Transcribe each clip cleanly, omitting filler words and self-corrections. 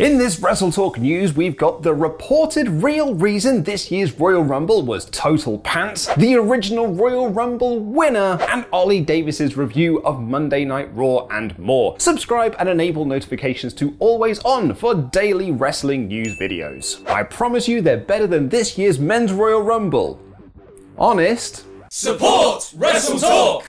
In this WrestleTalk news, we've got the reported real reason this year's Royal Rumble was total pants, the original Royal Rumble winner, and Ollie Davis's review of Monday Night Raw and more. Subscribe and enable notifications to always on for daily wrestling news videos. I promise you they're better than this year's Men's Royal Rumble. Honest. Support WrestleTalk!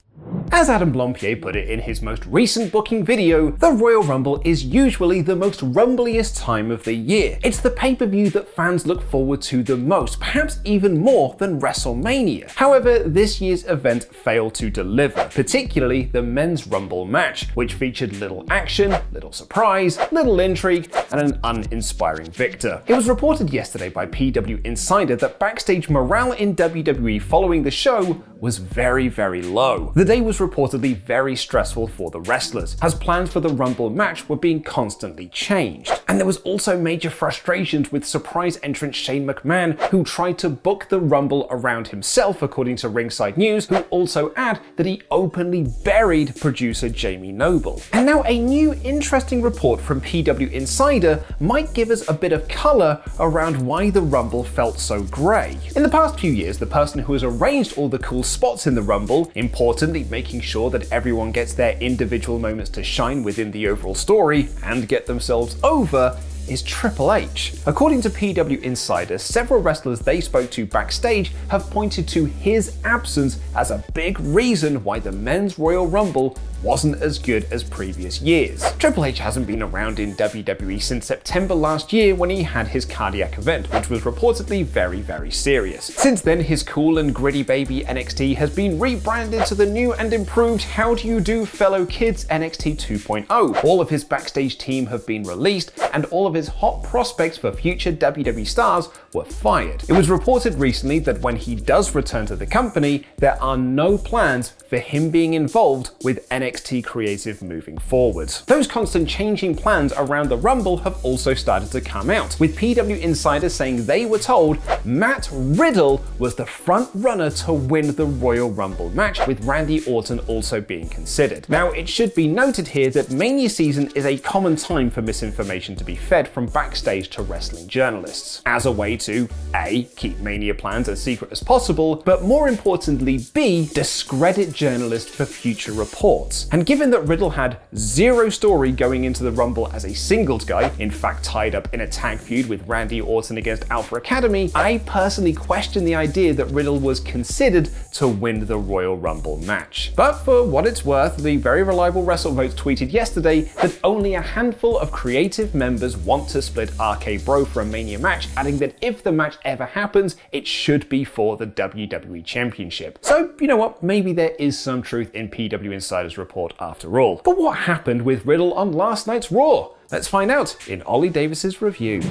As Adam Blompier put it in his most recent booking video, the Royal Rumble is usually the most rumbliest time of the year. It's the pay-per-view that fans look forward to the most, perhaps even more than WrestleMania. However, this year's event failed to deliver, particularly the Men's Rumble match, which featured little action, little surprise, little intrigue, and an uninspiring victor. It was reported yesterday by PW Insider that backstage morale in WWE following the show was very, very low. The day was reportedly very stressful for the wrestlers, as plans for the Rumble match were being constantly changed. And there was also major frustrations with surprise entrant Shane McMahon, who tried to book the Rumble around himself, according to Ringside News, who also add that he openly buried producer Jamie Noble. And now a new interesting report from PW Insider might give us a bit of color around why the Rumble felt so grey. In the past few years, the person who has arranged all the cool spots in the Rumble, importantly making sure that everyone gets their individual moments to shine within the overall story and get themselves over, is Triple H. According to PW Insider, several wrestlers they spoke to backstage have pointed to his absence as a big reason why the Men's Royal Rumble wasn't as good as previous years. Triple H hasn't been around in WWE since September last year when he had his cardiac event, which was reportedly very, very serious. Since then, his cool and gritty baby NXT has been rebranded to the new and improved How Do You Do Fellow Kids NXT 2.0. All of his backstage team have been released, and all of his hot prospects for future WWE stars were fired. It was reported recently that when he does return to the company, there are no plans for him being involved with NXT creative moving forward. Those constant changing plans around the Rumble have also started to come out, with PW Insider saying they were told Matt Riddle was the front runner to win the Royal Rumble match, with Randy Orton also being considered. Now, it should be noted here that Mania season is a common time for misinformation to be fed from backstage to wrestling journalists, as a way to A, keep Mania plans as secret as possible, but more importantly B, discredit journalists for future reports. And given that Riddle had zero story going into the Rumble as a singles guy, in fact tied up in a tag feud with Randy Orton against Alpha Academy, I personally question the idea that Riddle was considered to win the Royal Rumble match. But for what it's worth, the very reliable WrestleVotes tweeted yesterday that only a handful of creative members want to split RK Bro for a Mania match, adding that if the match ever happens, it should be for the WWE Championship. So, you know what, maybe there is some truth in PW Insider's report after all. But what happened with Riddle on last night's Raw? Let's find out in Ollie Davis's review.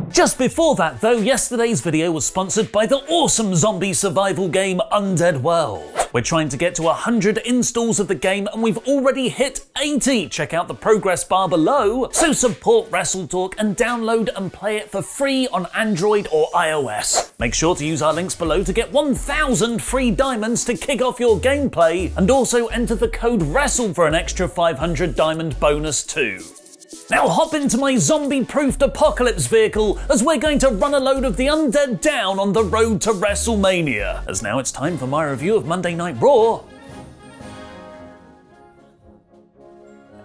Just before that though, yesterday's video was sponsored by the awesome zombie survival game Undead World. We're trying to get to 100 installs of the game and we've already hit 80. Check out the progress bar below. So support WrestleTalk and download and play it for free on Android or iOS. Make sure to use our links below to get 1,000 free diamonds to kick off your gameplay, and also enter the code WRESTLE for an extra 500 diamond bonus too. Now hop into my zombie-proofed apocalypse vehicle as we're going to run a load of the undead down on the road to WrestleMania. As now it's time for my review of Monday Night Raw.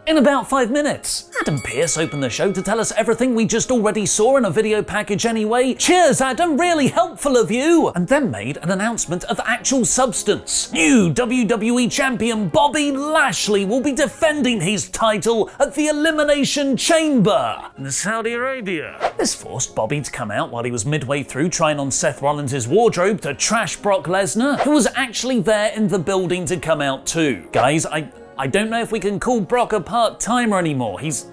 In about 5 minutes. Adam Pearce opened the show to tell us everything we just already saw in a video package anyway. Cheers, Adam, really helpful of you! And then made an announcement of actual substance. New WWE Champion Bobby Lashley will be defending his title at the Elimination Chamber in Saudi Arabia. This forced Bobby to come out while he was midway through trying on Seth Rollins' wardrobe to trash Brock Lesnar, who was actually there in the building to come out too. Guys, I don't know if we can call Brock a part-timer anymore. He's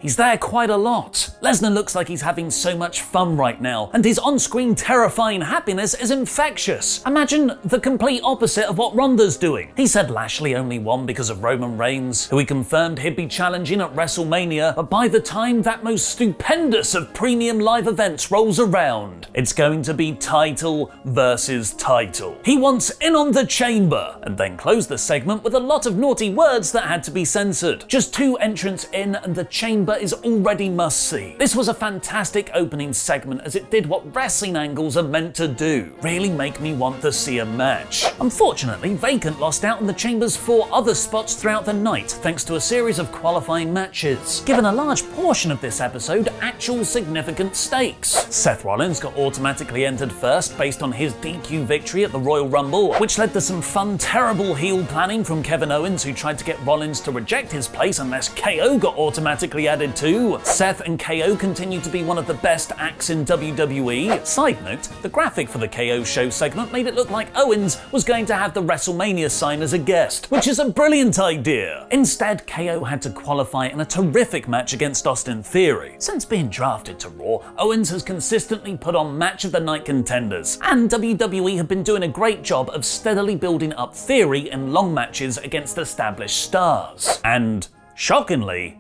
He's there quite a lot. Lesnar looks like he's having so much fun right now, and his on-screen terrifying happiness is infectious. Imagine the complete opposite of what Ronda's doing. He said Lashley only won because of Roman Reigns, who he confirmed he'd be challenging at WrestleMania, but by the time that most stupendous of premium live events rolls around, it's going to be title versus title. He wants in on the chamber, and then closed the segment with a lot of naughty words that had to be censored. Just 2 entrants in and the chamber is already must-see. This was a fantastic opening segment as it did what wrestling angles are meant to do, really make me want to see a match. Unfortunately, Vacant lost out on the chamber's 4 other spots throughout the night thanks to a series of qualifying matches, given a large portion of this episode actual significant stakes. Seth Rollins got automatically entered first based on his DQ victory at the Royal Rumble, which led to some fun, terrible heel planning from Kevin Owens, who tried to get Rollins to reject his place unless KO got automatically added too. Seth and KO continue to be one of the best acts in WWE. Side note, the graphic for the KO show segment made it look like Owens was going to have the WrestleMania sign as a guest, which is a brilliant idea. Instead, KO had to qualify in a terrific match against Austin Theory. Since being drafted to Raw, Owens has consistently put on match of the night contenders, and WWE have been doing a great job of steadily building up Theory in long matches against established stars. And, shockingly,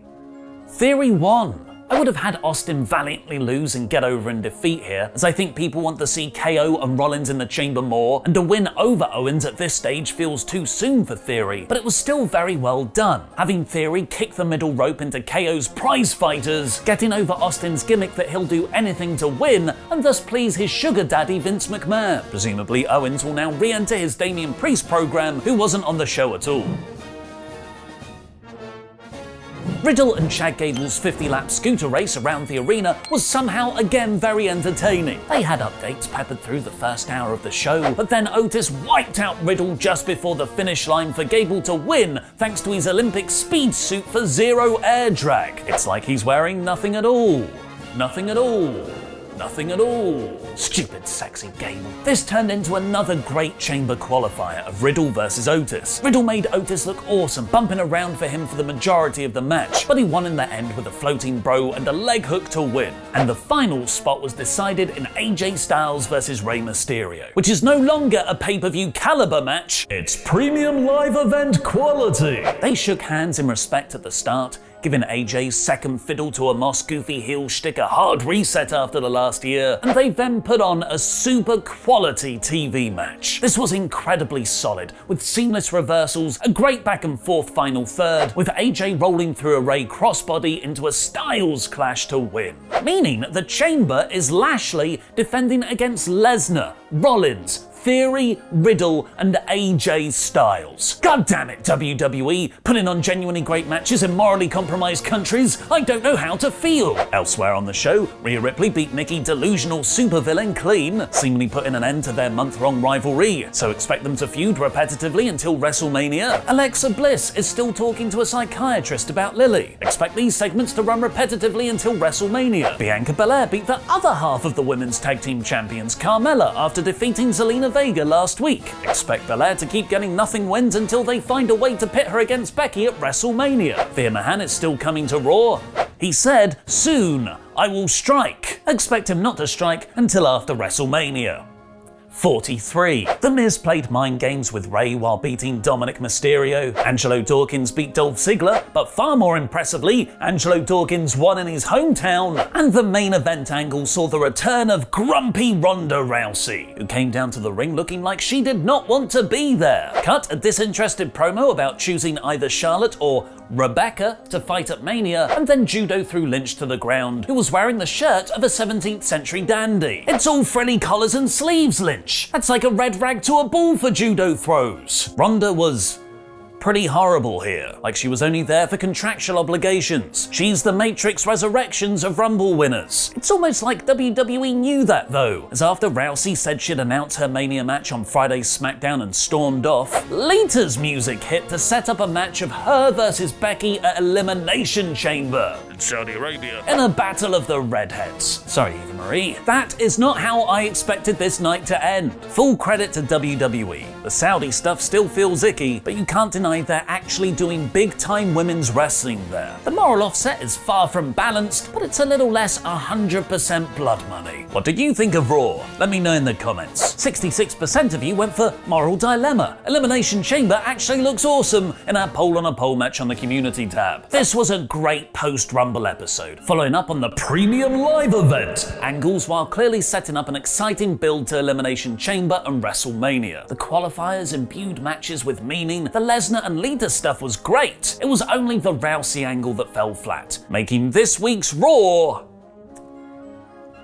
Theory won. I would have had Austin valiantly lose and get over in defeat here, as I think people want to see KO and Rollins in the chamber more, and a win over Owens at this stage feels too soon for Theory, but it was still very well done, having Theory kick the middle rope into KO's prize fighters, getting over Austin's gimmick that he'll do anything to win, and thus please his sugar daddy Vince McMahon. Presumably Owens will now re-enter his Damian Priest program, who wasn't on the show at all. Riddle and Chad Gable's 50-lap scooter race around the arena was somehow again very entertaining. They had updates peppered through the first hour of the show, but then Otis wiped out Riddle just before the finish line for Gable to win thanks to his Olympic speed suit for 0 air drag. It's like he's wearing nothing at all. Nothing at all. Nothing at all. Stupid sexy Gable. This turned into another great chamber qualifier of Riddle versus Otis. Riddle made Otis look awesome, bumping around for him for the majority of the match, but he won in the end with a floating bro and a leg hook to win. And the final spot was decided in AJ Styles versus Rey Mysterio, which is no longer a pay-per-view caliber match, it's premium live event quality. They shook hands in respect at the start, giving AJ's second fiddle to a Moss goofy heel shtick a hard reset after the last year, and they then put on a super quality TV match. This was incredibly solid, with seamless reversals, a great back and forth final third, with AJ rolling through a Ray crossbody into a Styles clash to win. Meaning the chamber is Lashley defending against Lesnar, Rollins, Theory, Riddle, and AJ Styles. God damn it, WWE, putting on genuinely great matches in morally compromised countries. I don't know how to feel. Elsewhere on the show, Rhea Ripley beat Nikki delusional supervillain clean, seemingly putting an end to their month-long rivalry, so expect them to feud repetitively until WrestleMania. Alexa Bliss is still talking to a psychiatrist about Lily. Expect these segments to run repetitively until WrestleMania. Bianca Belair beat the other half of the women's tag team champions, Carmella, after defeating Zelina Vega last week. Expect Belair to keep getting nothing wins until they find a way to pit her against Becky at WrestleMania. Veer Mahan is still coming to Raw. He said, "Soon, I will strike." Expect him not to strike until after WrestleMania. 43. The Miz played mind games with Ray while beating Dominic Mysterio. Angelo Dawkins beat Dolph Ziggler, but far more impressively, Angelo Dawkins won in his hometown. And the main event angle saw the return of grumpy Ronda Rousey, who came down to the ring looking like she did not want to be there. Cut a disinterested promo about choosing either Charlotte or Rebecca to fight at Mania, and then judo threw Lynch to the ground, who was wearing the shirt of a 17th century dandy. It's all frilly collars and sleeves, Lynch. That's like a red rag to a ball for judo throws. Ronda was pretty horrible here, like she was only there for contractual obligations. She's the Matrix Resurrections of Rumble winners. It's almost like WWE knew that though, as after Rousey said she'd announce her Mania match on Friday's SmackDown and stormed off, Lita's music hit to set up a match of her versus Becky at Elimination Chamber. Saudi Arabia in a battle of the redheads. Sorry, Eva Marie. That is not how I expected this night to end. Full credit to WWE. The Saudi stuff still feels icky, but you can't deny they're actually doing big-time women's wrestling there. The moral offset is far from balanced, but it's a little less 100% blood money. What did you think of Raw? Let me know in the comments. 66% of you went for moral dilemma. Elimination Chamber actually looks awesome in our poll on a poll match on the community tab. This was a great post-Rumble episode, following up on the premium live event angles while clearly setting up an exciting build to Elimination Chamber and WrestleMania. The qualifiers imbued matches with meaning. The Lesnar and Lita stuff was great. It was only the Rousey angle that fell flat, making this week's Raw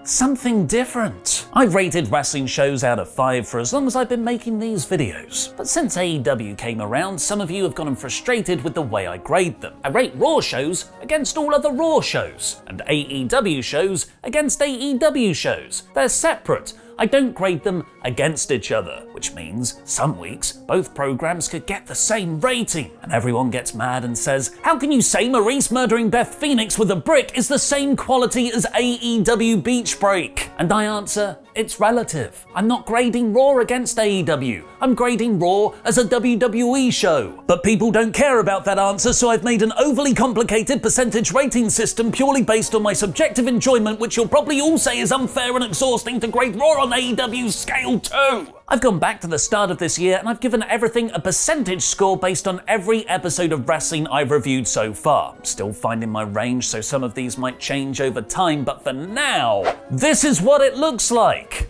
something different. I've rated wrestling shows out of 5 for as long as I've been making these videos. But since AEW came around, some of you have gotten frustrated with the way I grade them. I rate Raw shows against all other Raw shows, and AEW shows against AEW shows. They're separate. I don't grade them against each other, which means some weeks both programs could get the same rating. And everyone gets mad and says, how can you say Maurice murdering Beth Phoenix with a brick is the same quality as AEW Beach Break? And I answer, it's relative. I'm not grading Raw against AEW. I'm grading Raw as a WWE show. But people don't care about that answer, so I've made an overly complicated percentage rating system purely based on my subjective enjoyment, which you'll probably all say is unfair and exhausting to grade Raw on AEW's scale too. I've gone back to the start of this year and I've given everything a percentage score based on every episode of wrestling I've reviewed so far. I'm still finding my range, so some of these might change over time, but for now, this is what it looks like.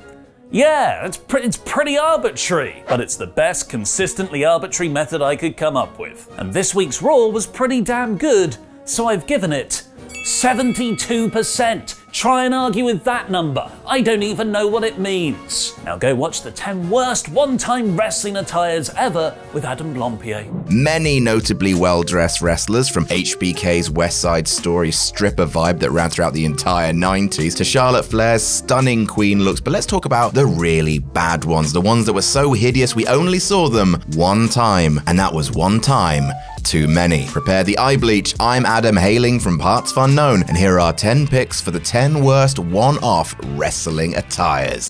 Yeah, it's pretty arbitrary, but it's the best consistently arbitrary method I could come up with. And this week's Raw was pretty damn good, so I've given it 72%. Try and argue with that number. I don't even know what it means. Now go watch the 10 worst one-time wrestling attires ever with Adam Blompier. Many notably well-dressed wrestlers, from HBK's West Side Story stripper vibe that ran throughout the entire 90s to Charlotte Flair's stunning queen looks. But let's talk about the really bad ones, the ones that were so hideous we only saw them one time, and that was one time too many. Prepare the eye bleach. I'm Adam, hailing from Parts Unknown, and here are 10 picks for the 10 worst one-off wrestling attires.